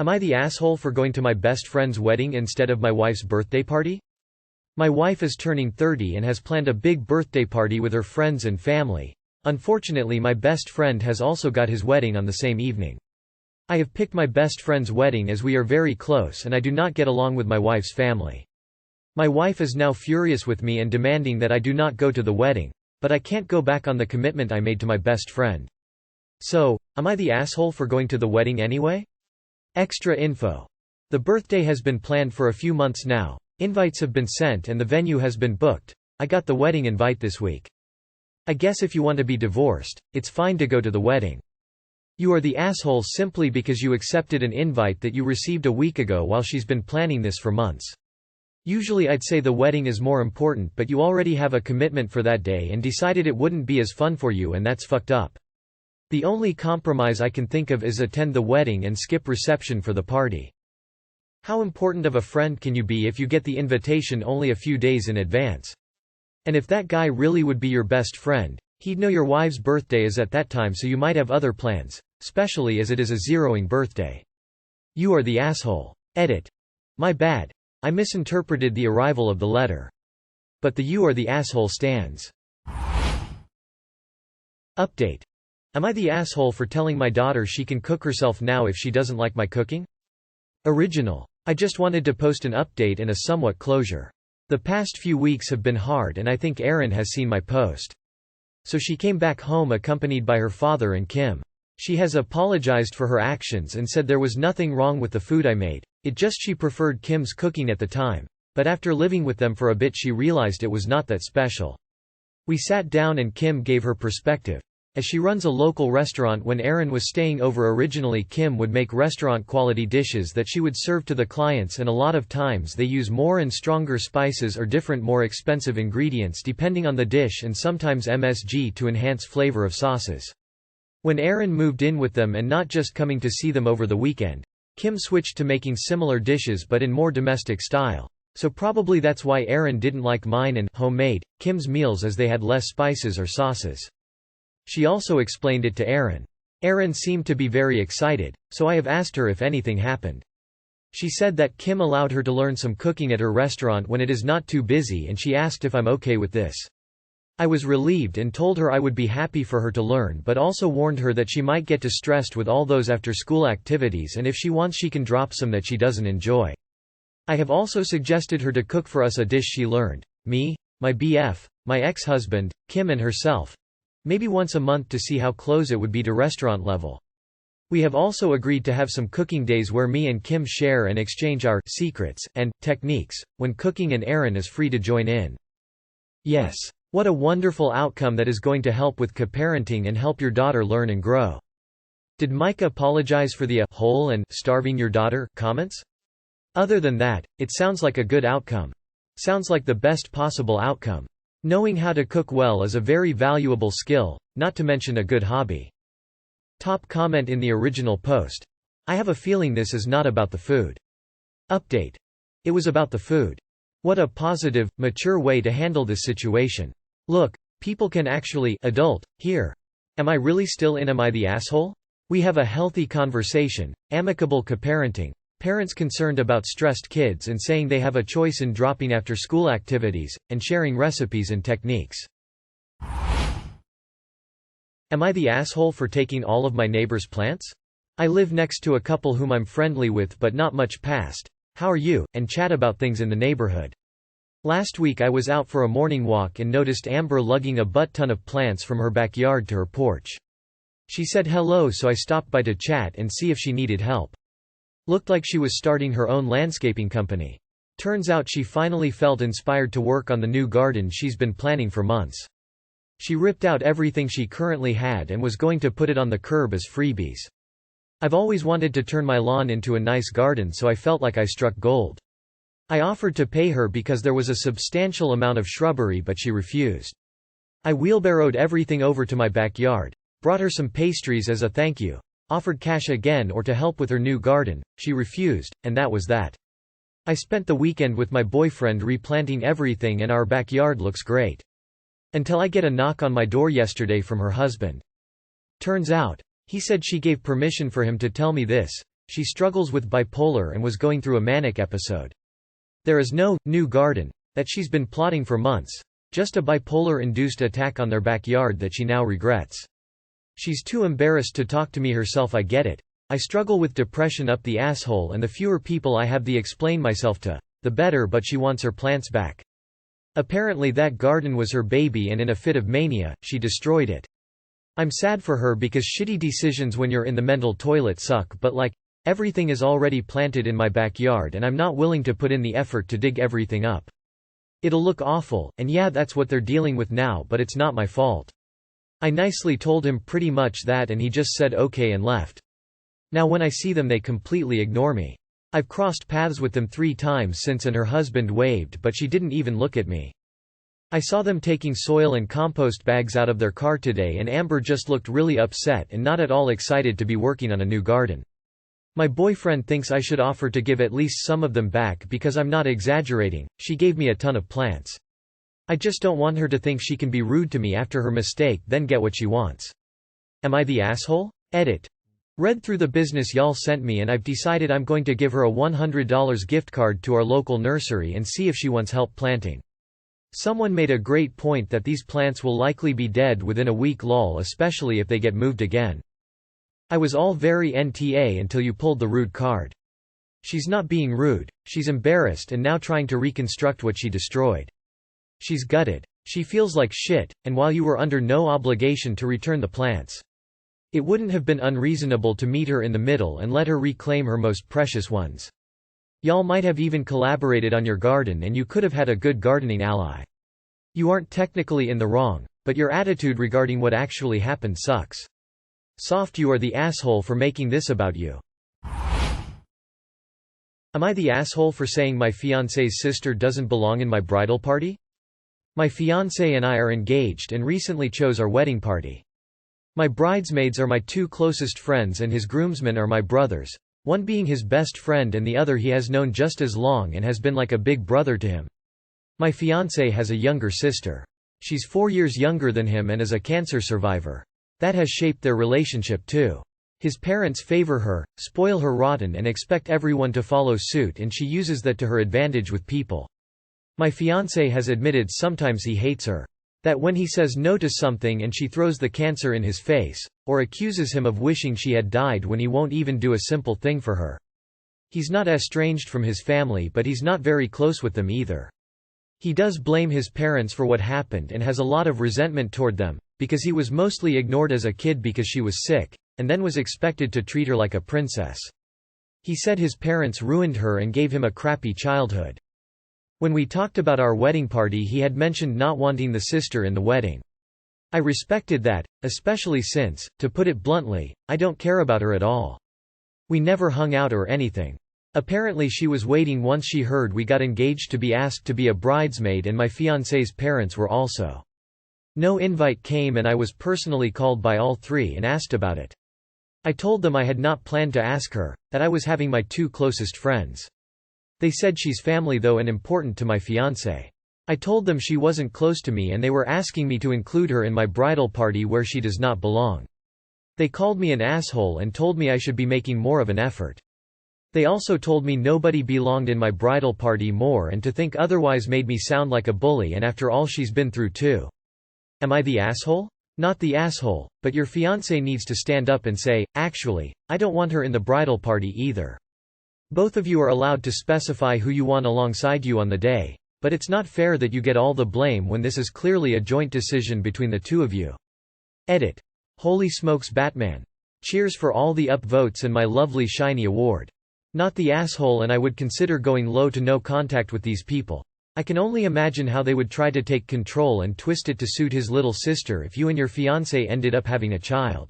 Am I the asshole for going to my best friend's wedding instead of my wife's birthday party? My wife is turning 30 and has planned a big birthday party with her friends and family. Unfortunately, my best friend has also got his wedding on the same evening. I have picked my best friend's wedding as we are very close and I do not get along with my wife's family. My wife is now furious with me and demanding that I do not go to the wedding, but I can't go back on the commitment I made to my best friend. So, am I the asshole for going to the wedding anyway? Extra info. The birthday has been planned for a few months now, invites have been sent and the venue has been booked. I got the wedding invite this week. I guess if you want to be divorced, it's fine to go to the wedding. You are the asshole simply because you accepted an invite that you received a week ago while she's been planning this for months. Usually I'd say the wedding is more important, but you already have a commitment for that day and decided it wouldn't be as fun for you, and that's fucked up. The only compromise I can think of is attend the wedding and skip reception for the party. How important of a friend can you be if you get the invitation only a few days in advance? And if that guy really would be your best friend, he'd know your wife's birthday is at that time, so you might have other plans, especially as it is a zeroing birthday. You are the asshole. Edit. My bad. I misinterpreted the arrival of the letter. But the "you are the asshole" stands. Update. Am I the asshole for telling my daughter she can cook herself now if she doesn't like my cooking? Original. I just wanted to post an update and a somewhat closure. The past few weeks have been hard and I think Erin has seen my post. So she came back home accompanied by her father and Kim. She has apologized for her actions and said there was nothing wrong with the food I made, it just she preferred Kim's cooking at the time, but after living with them for a bit she realized it was not that special. We sat down and Kim gave her perspective. As she runs a local restaurant, when Erin was staying over originally, Kim would make restaurant quality dishes that she would serve to the clients, and a lot of times they use more and stronger spices or different more expensive ingredients depending on the dish, and sometimes MSG to enhance flavor of sauces. When Erin moved in with them and not just coming to see them over the weekend, Kim switched to making similar dishes but in more domestic style. So probably that's why Erin didn't like mine and homemade Kim's meals, as they had less spices or sauces. She also explained it to Erin. Erin seemed to be very excited, so I have asked her if anything happened. She said that Kim allowed her to learn some cooking at her restaurant when it is not too busy, and she asked if I'm okay with this. I was relieved and told her I would be happy for her to learn, but also warned her that she might get too stressed with all those after-school activities, and if she wants she can drop some that she doesn't enjoy. I have also suggested her to cook for us a dish she learned, me, my BF, my ex-husband, Kim and herself. Maybe once a month to see how close it would be to restaurant level. We have also agreed to have some cooking days where me and Kim share and exchange our secrets and techniques when cooking, and Erin is free to join in. Yes. What a wonderful outcome that is going to help with co-parenting and help your daughter learn and grow. Did Micah apologize for the whole and starving your daughter comments? Other than that, it sounds like a good outcome. Sounds like the best possible outcome. Knowing how to cook well is a very valuable skill, not to mention a good hobby. Top comment in the original post. I have a feeling this is not about the food. Update. It was about the food. What a positive, mature way to handle this situation. Look, people can actually adult here. Am I really still in Am I the asshole? We have a healthy conversation, amicable co-parenting, parents concerned about stressed kids and saying they have a choice in dropping after school activities, and sharing recipes and techniques. Am I the asshole for taking all of my neighbor's plants? I live next to a couple whom I'm friendly with but not much past "How are you?" and chat about things in the neighborhood. Last week I was out for a morning walk and noticed Amber lugging a butt-ton of plants from her backyard to her porch. She said hello, so I stopped by to chat and see if she needed help. Looked like she was starting her own landscaping company. Turns out she finally felt inspired to work on the new garden she's been planning for months. She ripped out everything she currently had and was going to put it on the curb as freebies. I've always wanted to turn my lawn into a nice garden, so I felt like I struck gold. I offered to pay her because there was a substantial amount of shrubbery, but she refused. I wheelbarrowed everything over to my backyard, brought her some pastries as a thank you, offered cash again or to help with her new garden. She refused, and that was that. I spent the weekend with my boyfriend replanting everything and our backyard looks great. Until I get a knock on my door yesterday from her husband. Turns out, he said she gave permission for him to tell me this. She struggles with bipolar and was going through a manic episode. There is no new garden that she's been plotting for months, just a bipolar-induced attack on their backyard that she now regrets. She's too embarrassed to talk to me herself. I get it. I struggle with depression up the asshole, and the fewer people I have to explain myself to, the better, but she wants her plants back. Apparently that garden was her baby, and in a fit of mania, she destroyed it. I'm sad for her because shitty decisions when you're in the mental toilet suck, but everything is already planted in my backyard and I'm not willing to put in the effort to dig everything up. It'll look awful, and yeah, that's what they're dealing with now, but it's not my fault. I nicely told him pretty much that, and he just said okay and left. Now when I see them they completely ignore me. I've crossed paths with them 3 times since, and her husband waved, but she didn't even look at me. I saw them taking soil and compost bags out of their car today, and Amber just looked really upset and not at all excited to be working on a new garden. My boyfriend thinks I should offer to give at least some of them back because I'm not exaggerating. She gave me a ton of plants. I just don't want her to think she can be rude to me after her mistake, then get what she wants. Am I the asshole? Edit. Read through the business y'all sent me, and I've decided I'm going to give her a $100 gift card to our local nursery and see if she wants help planting. Someone made a great point that these plants will likely be dead within a week lol, especially if they get moved again. I was all very NTA until you pulled the rude card. She's not being rude, she's embarrassed and now trying to reconstruct what she destroyed. She's gutted. She feels like shit, and while you were under no obligation to return the plants, it wouldn't have been unreasonable to meet her in the middle and let her reclaim her most precious ones. Y'all might have even collaborated on your garden, and you could have had a good gardening ally. You aren't technically in the wrong, but your attitude regarding what actually happened sucks. Soft, you are the asshole for making this about you. Am I the asshole for saying my fiancé's sister doesn't belong in my bridal party? My fiancé and I are engaged and recently chose our wedding party. My bridesmaids are my 2 closest friends and his groomsmen are my brothers, one being his best friend and the other he has known just as long and has been like a big brother to him. My fiancé has a younger sister. She's 4 years younger than him and is a cancer survivor. That has shaped their relationship too. His parents favor her, spoil her rotten, and expect everyone to follow suit, and she uses that to her advantage with people. My fiancé has admitted sometimes he hates her. That when he says no to something and she throws the cancer in his face, or accuses him of wishing she had died when he won't even do a simple thing for her. He's not estranged from his family, but he's not very close with them either. He does blame his parents for what happened and has a lot of resentment toward them, because he was mostly ignored as a kid because she was sick, and then was expected to treat her like a princess. He said his parents ruined her and gave him a crappy childhood. When we talked about our wedding party, he had mentioned not wanting the sister in the wedding. I respected that, especially since, to put it bluntly, I don't care about her at all. We never hung out or anything. Apparently she was waiting once she heard we got engaged to be asked to be a bridesmaid, and my fiancé's parents were also. No invite came, and I was personally called by all 3 and asked about it. I told them I had not planned to ask her, that I was having my 2 closest friends. They said she's family though and important to my fiancé. I told them she wasn't close to me and they were asking me to include her in my bridal party where she does not belong. They called me an asshole and told me I should be making more of an effort. They also told me nobody belonged in my bridal party more, and to think otherwise made me sound like a bully, and after all she's been through too. Am I the asshole? Not the asshole, but your fiancé needs to stand up and say, actually, I don't want her in the bridal party either. Both of you are allowed to specify who you want alongside you on the day, but it's not fair that you get all the blame when this is clearly a joint decision between the 2 of you. Edit. Holy smokes, Batman. Cheers for all the upvotes and my lovely shiny award. Not the asshole, and I would consider going low to no contact with these people. I can only imagine how they would try to take control and twist it to suit his little sister if you and your fiancé ended up having a child.